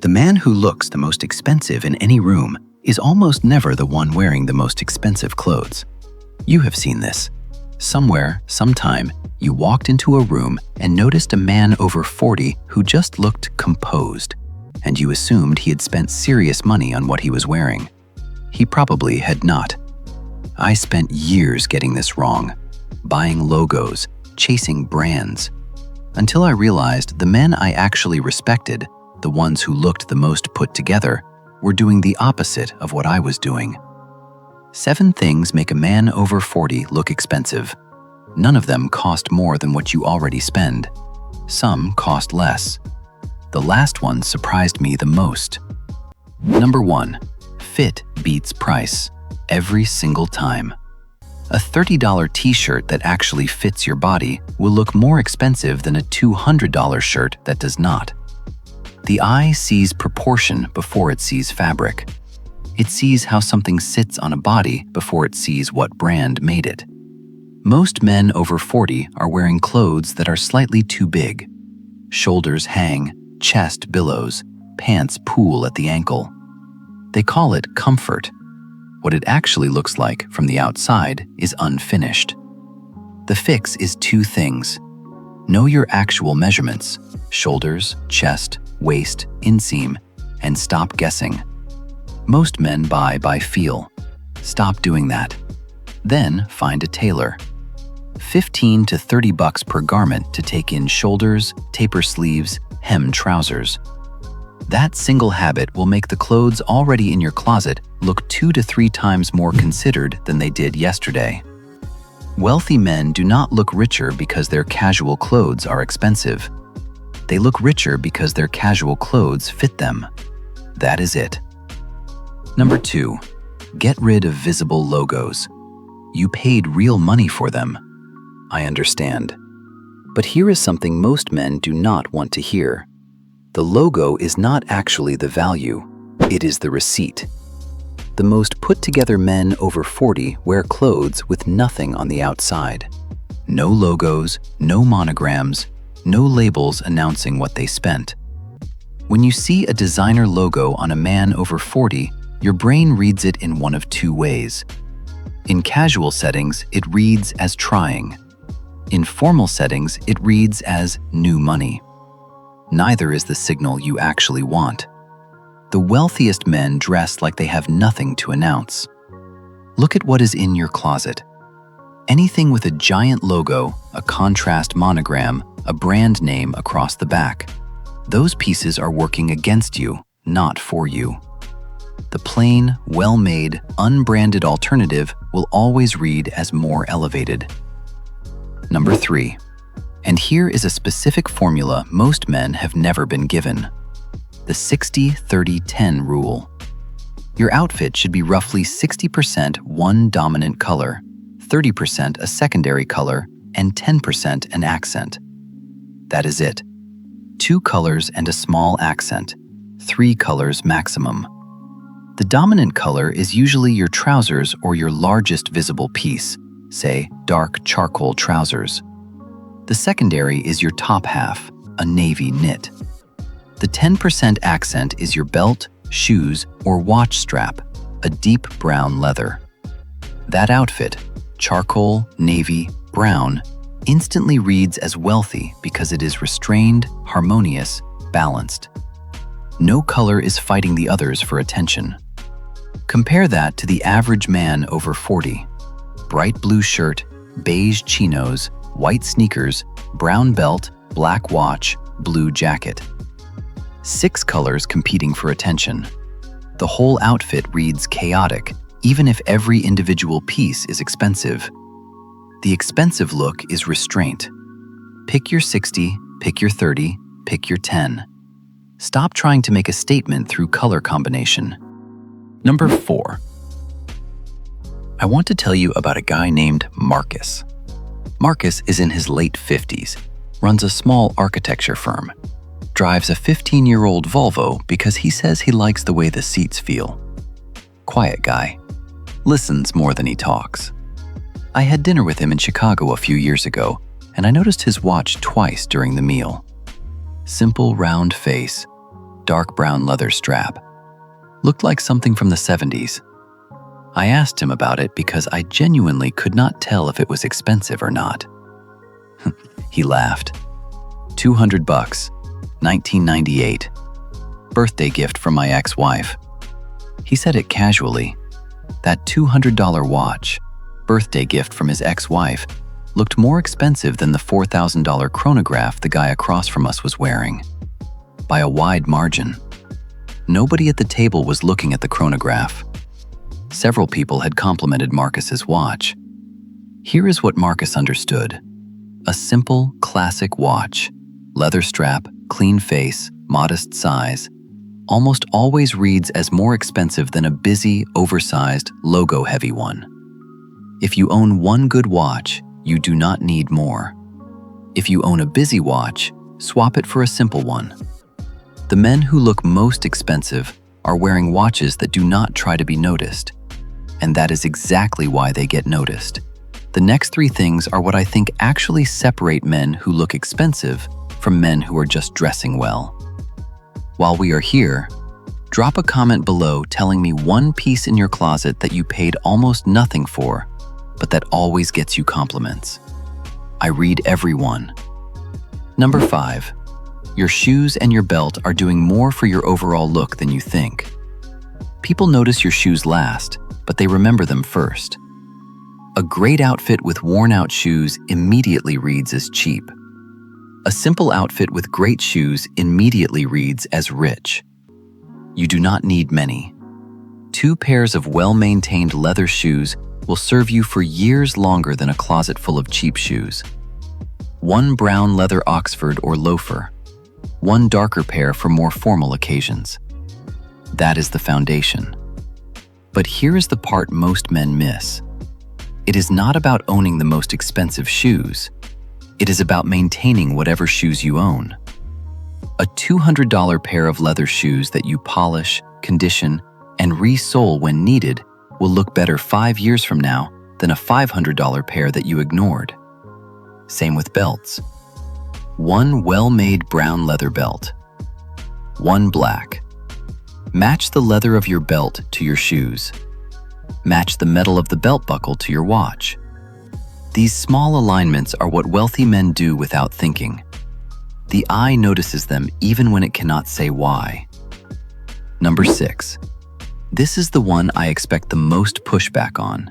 The man who looks the most expensive in any room is almost never the one wearing the most expensive clothes. You have seen this. Somewhere, sometime, you walked into a room and noticed a man over 40 who just looked composed, and you assumed he had spent serious money on what he was wearing. He probably had not. I spent years getting this wrong, buying logos, chasing brands, until I realized the men I actually respected, the ones who looked the most put together, were doing the opposite of what I was doing. 7 things make a man over 40 look expensive. None of them cost more than what you already spend. Some cost less. The last one surprised me the most. Number 1. Fit beats price. Every single time. A $30 t-shirt that actually fits your body will look more expensive than a $200 shirt that does not. The eye sees proportion before it sees fabric. It sees how something sits on a body before it sees what brand made it. Most men over 40 are wearing clothes that are slightly too big. Shoulders hang, chest billows, pants pool at the ankle. They call it comfort. What it actually looks like from the outside is unfinished. The fix is 2 things. Know your actual measurements, shoulders, chest, waist, inseam, and stop guessing. Most men buy by feel. Stop doing that. Then find a tailor. $15 to $30 per garment to take in shoulders, taper sleeves, hem trousers. That single habit will make the clothes already in your closet look 2 to 3 times more considered than they did yesterday. Wealthy men do not look richer because their casual clothes are expensive. They look richer because their casual clothes fit them. That is it. Number 2. Get rid of visible logos. You paid real money for them. I understand. But here is something most men do not want to hear. The logo is not actually the value. It is the receipt. The most put-together men over 40 wear clothes with nothing on the outside. No logos, no monograms, no labels announcing what they spent. When you see a designer logo on a man over 40, your brain reads it in one of 2 ways. In casual settings, it reads as trying. In formal settings, it reads as new money. Neither is the signal you actually want. The wealthiest men dress like they have nothing to announce. Look at what is in your closet. Anything with a giant logo, a contrast monogram, a brand name across the back. Those pieces are working against you, not for you. The plain, well-made, unbranded alternative will always read as more elevated. Number 3. And here is a specific formula most men have never been given. The 60-30-10 rule. Your outfit should be roughly 60% one dominant color, 30% a secondary color, and 10% an accent. That is it. 2 colors and a small accent. 3 colors maximum. The dominant color is usually your trousers or your largest visible piece, say dark charcoal trousers. The secondary is your top half, a navy knit. The 10% accent is your belt, shoes, or watch strap, a deep brown leather. That outfit, charcoal, navy, brown, instantly reads as wealthy because it is restrained, harmonious, balanced. No color is fighting the others for attention. Compare that to the average man over 40. Bright blue shirt, beige chinos, white sneakers, brown belt, black watch, blue jacket. 6 colors competing for attention. The whole outfit reads chaotic, even if every individual piece is expensive. The expensive look is restraint. Pick your 60, pick your 30, pick your 10. Stop trying to make a statement through color combination. Number 4. I want to tell you about a guy named Marcus. Marcus is in his late 50s, runs a small architecture firm, drives a 15-year-old Volvo because he says he likes the way the seats feel. Quiet guy. Listens more than he talks. I had dinner with him in Chicago a few years ago, and I noticed his watch twice during the meal. Simple round face, dark brown leather strap. Looked like something from the 70s. I asked him about it because I genuinely could not tell if it was expensive or not. He laughed. $200, 1998. Birthday gift from my ex-wife. He said it casually. That $200 watch, birthday gift from his ex-wife, looked more expensive than the $4,000 chronograph the guy across from us was wearing. By a wide margin. Nobody at the table was looking at the chronograph. Several people had complimented Marcus's watch. Here is what Marcus understood. A simple, classic watch. Leather strap, clean face, modest size. Almost always reads as more expensive than a busy, oversized, logo-heavy one. If you own one good watch, you do not need more. If you own a busy watch, swap it for a simple one. The men who look most expensive are wearing watches that do not try to be noticed. And that is exactly why they get noticed. The next three things are what I think actually separate men who look expensive from men who are just dressing well. While we are here, drop a comment below telling me one piece in your closet that you paid almost nothing for, but that always gets you compliments. I read every one. Number 5. Your shoes and your belt are doing more for your overall look than you think. People notice your shoes last, but they remember them first. A great outfit with worn-out shoes immediately reads as cheap. A simple outfit with great shoes immediately reads as rich. You do not need many. 2 pairs of well-maintained leather shoes will serve you for years longer than a closet full of cheap shoes. 1 brown leather Oxford or loafer. 1 darker pair for more formal occasions. That is the foundation. But here is the part most men miss. It is not about owning the most expensive shoes. It is about maintaining whatever shoes you own. A $200 pair of leather shoes that you polish, condition, and re-sole when needed will look better 5 years from now than a $500 pair that you ignored. Same with belts. 1 well-made brown leather belt. 1 black. Match the leather of your belt to your shoes. Match the metal of the belt buckle to your watch. These small alignments are what wealthy men do without thinking. The eye notices them even when it cannot say why. Number 6. This is the one I expect the most pushback on.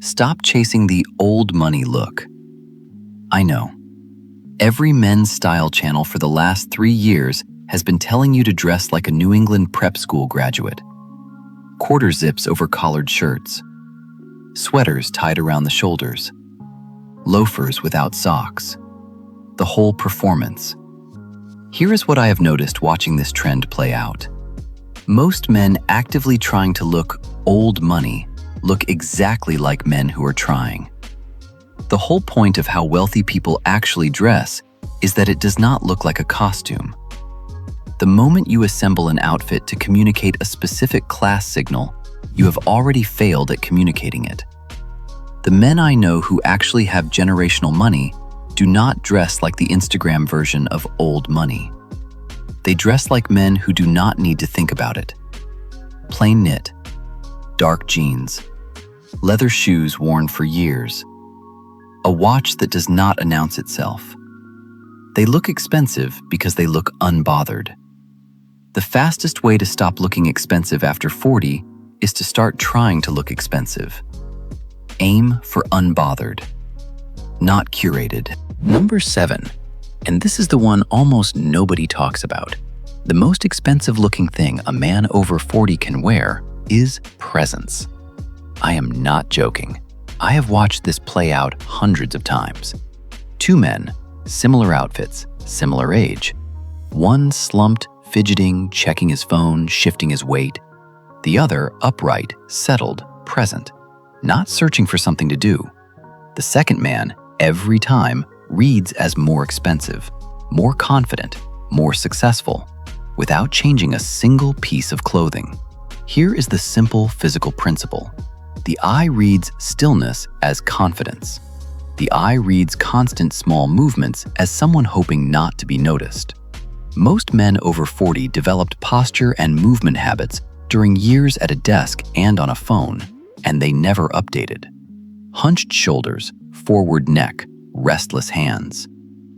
Stop chasing the old money look. I know. Every men's style channel for the last 3 years has been telling you to dress like a New England prep school graduate. Quarter zips over collared shirts. Sweaters tied around the shoulders. Loafers without socks. The whole performance. Here is what I have noticed watching this trend play out. Most men actively trying to look old money look exactly like men who are trying. The whole point of how wealthy people actually dress is that it does not look like a costume. The moment you assemble an outfit to communicate a specific class signal, you have already failed at communicating it. The men I know who actually have generational money do not dress like the Instagram version of old money. They dress like men who do not need to think about it. Plain knit, dark jeans, leather shoes worn for years, a watch that does not announce itself. They look expensive because they look unbothered. The fastest way to stop looking expensive after 40 is to start trying to look expensive. Aim for unbothered, not curated. Number 7, and this is the one almost nobody talks about. The most expensive looking thing a man over 40 can wear is presents. I am not joking. I have watched this play out hundreds of times. 2 men, similar outfits, similar age. One slumped, fidgeting, checking his phone, shifting his weight. The other upright, settled, present, not searching for something to do. The second man, every time, reads as more expensive, more confident, more successful, without changing a single piece of clothing. Here is the simple physical principle. The eye reads stillness as confidence. The eye reads constant small movements as someone hoping not to be noticed. Most men over 40 developed posture and movement habits during years at a desk and on a phone, and they never updated. Hunched shoulders, forward neck, restless hands.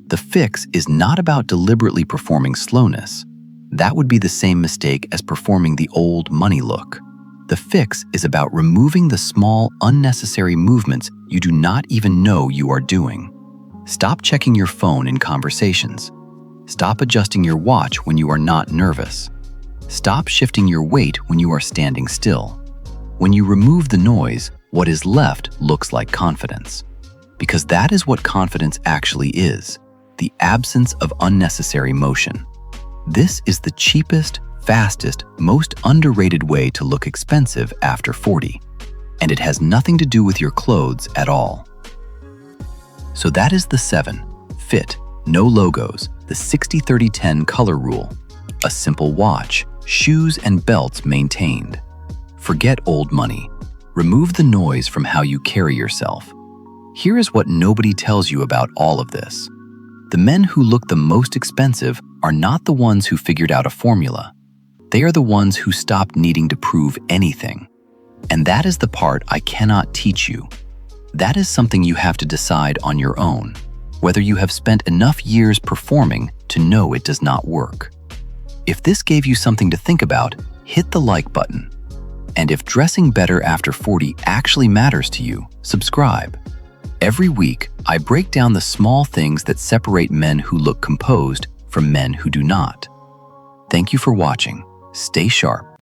The fix is not about deliberately performing slowness. That would be the same mistake as performing the old money look. The fix is about removing the small, unnecessary movements you do not even know you are doing. Stop checking your phone in conversations. Stop adjusting your watch when you are not nervous. Stop shifting your weight when you are standing still. When you remove the noise, what is left looks like confidence. Because that is what confidence actually is, the absence of unnecessary motion. This is the cheapest, fastest, most underrated way to look expensive after 40. And it has nothing to do with your clothes at all. So that is the 7. Fit, no logos, the 60-30-10 color rule. A simple watch, shoes and belts maintained. Forget old money. Remove the noise from how you carry yourself. Here is what nobody tells you about all of this. The men who look the most expensive are not the ones who figured out a formula. They are the ones who stopped needing to prove anything. And that is the part I cannot teach you. That is something you have to decide on your own, whether you have spent enough years performing to know it does not work. If this gave you something to think about, hit the like button. And if dressing better after 40 actually matters to you, subscribe. Every week, I break down the small things that separate men who look composed from men who do not. Thank you for watching. Stay sharp.